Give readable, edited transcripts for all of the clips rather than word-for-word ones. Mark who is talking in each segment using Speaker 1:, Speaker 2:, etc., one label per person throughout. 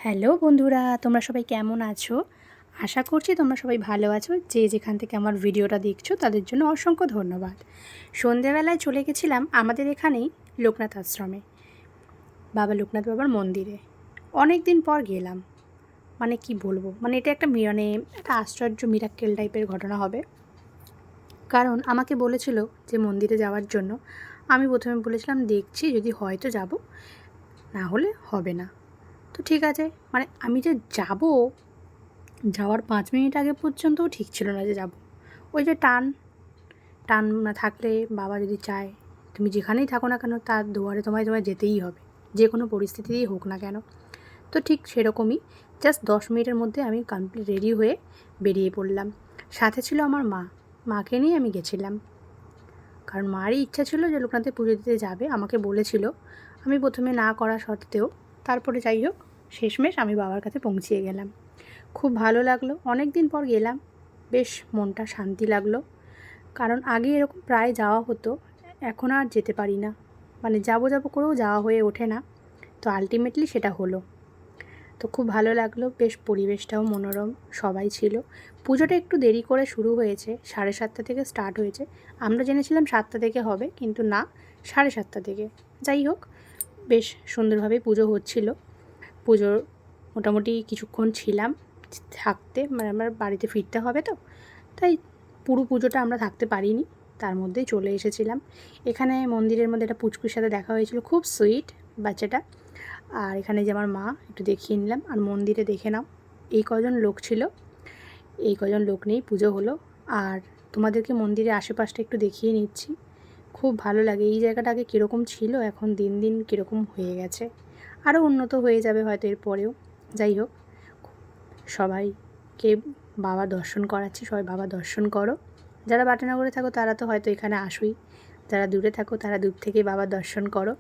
Speaker 1: Hello বন্ধুরা, তোমরা সবাই কেমন আছো? আশা করছি তোমরা সবাই ভালো আছো। যে যেখান থেকে আমার ভিডিওটা দেখছো তাদের জন্য অসংখ্য ধন্যবাদ। সন্ধ্যেবেলায় চলে গেছিলাম আমাদের এখানেই লোকনাথ আশ্রমে, বাবা লোকনাথ বাবার মন্দিরে। অনেক দিন পর গেলাম। মানে কি বলবো, মানে এটা একটা আশ্চর্য মিরাক্কেল টাইপের ঘটনা হবে। কারণ আমাকে বলেছিল যে মন্দিরে যাওয়ার জন্য। আমি প্রথমে বলেছিলাম দেখছি, যদি হয়তো যাব, না হলে হবে না। তো ঠিক আছে, মানে আমি যে যাব, যাওয়ার 5 মিনিট আগে পর্যন্তও ঠিক ছিল না যে যাব। ওই যে টান টান না থাকলে, বাবা যদি চায় তুমি যেখানেই থাকো না কেন তার দুয়ারে তোমায় তোমায় যেতেই হবে, যে কোনো পরিস্থিতিতেই হোক না কেন। তো ঠিক সেরকমই জাস্ট 10 মিনিটের মধ্যে আমি কমপ্লিট রেডি হয়ে বেরিয়ে পড়লাম। সাথে ছিল আমার মা। মাকে নিয়ে আমি গেছিলাম, কারণ মারই ইচ্ছা ছিল যে লোকনাথে পুজো দিতে যাবে, আমাকে বলেছিল। আমি প্রথমে না করা সত্ত্বেও তারপরে যাই হোক শেষমেশ আমি বাবার কাছে পৌঁছিয়ে গেলাম। খুব ভালো লাগলো, অনেক দিন পর গেলাম। বেশ মনটা শান্তি লাগলো, কারণ আগে এরকম প্রায় যাওয়া হতো, এখন আর যেতে পারি না। মানে যাবো যাবো করেও যাওয়া হয়ে ওঠে না। তো আলটিমেটলি সেটা হলো। তো খুব ভালো লাগলো, বেশ পরিবেশটাও মনোরম, সবাই ছিল। পুজোটা একটু দেরি করে শুরু হয়েছে, 7:30 থেকে স্টার্ট হয়েছে। আমরা জেনেছিলাম 7টা থেকে হবে, কিন্তু না, 7:30 থেকে। যাই হোক, বেশ সুন্দরভাবে পুজো হচ্ছিল। পুজোর মোটামুটি কিছুক্ষণ ছিলাম থাকতে, মানে আমার বাড়িতে ফিরতে হবে তো, তাই পুরো পুজোটা আমরা থাকতে পারিনি, তার মধ্যেই চলে এসেছিলাম। এখানে মন্দিরের মধ্যে একটা পুচকুর সাথে দেখা হয়েছিল, খুব সুইট বাচ্চাটা। আর এখানে যে আমার মা, একটু দেখিয়ে নিলাম। আর মন্দিরে দেখে নাও এই কজন লোক ছিল, এই কজন লোক নিয়েই পুজো হলো। আর তোমাদেরকে মন্দিরের আশেপাশটা একটু দেখিয়ে নিচ্ছি। খুব ভালো লাগে। এই জায়গাটা আগে কীরকম ছিল, এখন দিন দিন কীরকম হয়ে গেছে। আরও উন্নত হয়ে যাবে হয়তো এর পরেও। যাই হোক, সবাইকে বাবা দর্শন করাচ্ছি, সবাই বাবা দর্শন করো। যারা বাটানগরে থাকো তারা তো হয়তো এখানে আসোই, যারা দূরে থাকো তারা দূর থেকে বাবা দর্শন করো।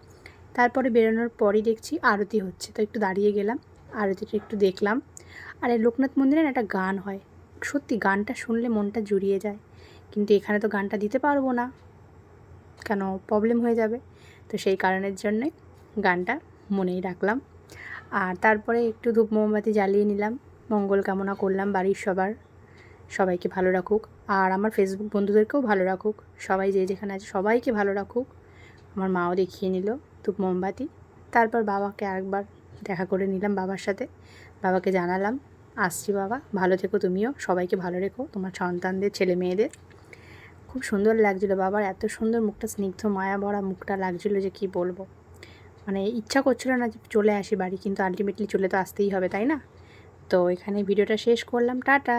Speaker 1: তারপরে বেরোনোর পরই দেখছি আরতি হচ্ছে, তো একটু দাঁড়িয়ে গেলাম, আরতিটা একটু দেখলাম। আর এই লোকনাথ মন্দিরে একটা গান হয়, সত্যি গানটা শুনলে মনটা জুড়িয়ে যায়। কিন্তু এখানে তো গানটা দিতে পারবো না, কেন, প্রবলেম হয়ে যাবে। তো সেই কারণের জন্যে গানটা মনেই রাখলাম। আর তারপরে একটু ধূপ মোমবাতি জ্বালিয়ে নিলাম, মঙ্গল কামনা করলাম বাড়ির সবাইকে ভালো রাখুক, আর আমার ফেসবুক বন্ধুদেরকেও ভালো রাখুক। সবাই যে যেখানে আছে সবাইকে ভালো রাখুক। আমার মাও দেখিয়ে নিল ধূপ মোমবাতি। তারপর বাবাকে আরেকবার দেখা করে নিলাম বাবার সাথে। বাবাকে জানালাম আসছি বাবা, ভালো থেকো তুমিও, সবাইকে ভালো রেখো, তোমার সন্তানদের, ছেলে মেয়েদের। খুব সুন্দর লাগছিলো বাবার, এত সুন্দর মুখটা, স্নিগ্ধ মায়া ভরা মুখটা লাগছিলো যে কি বলবো। মানে ইচ্ছা করছিল না যে চলে আসি বাড়ি, কিন্তু আলটিমেটলি চলে তো আসতেই হবে, তাই না? তো এখানে ভিডিওটা শেষ করলাম, টাটা।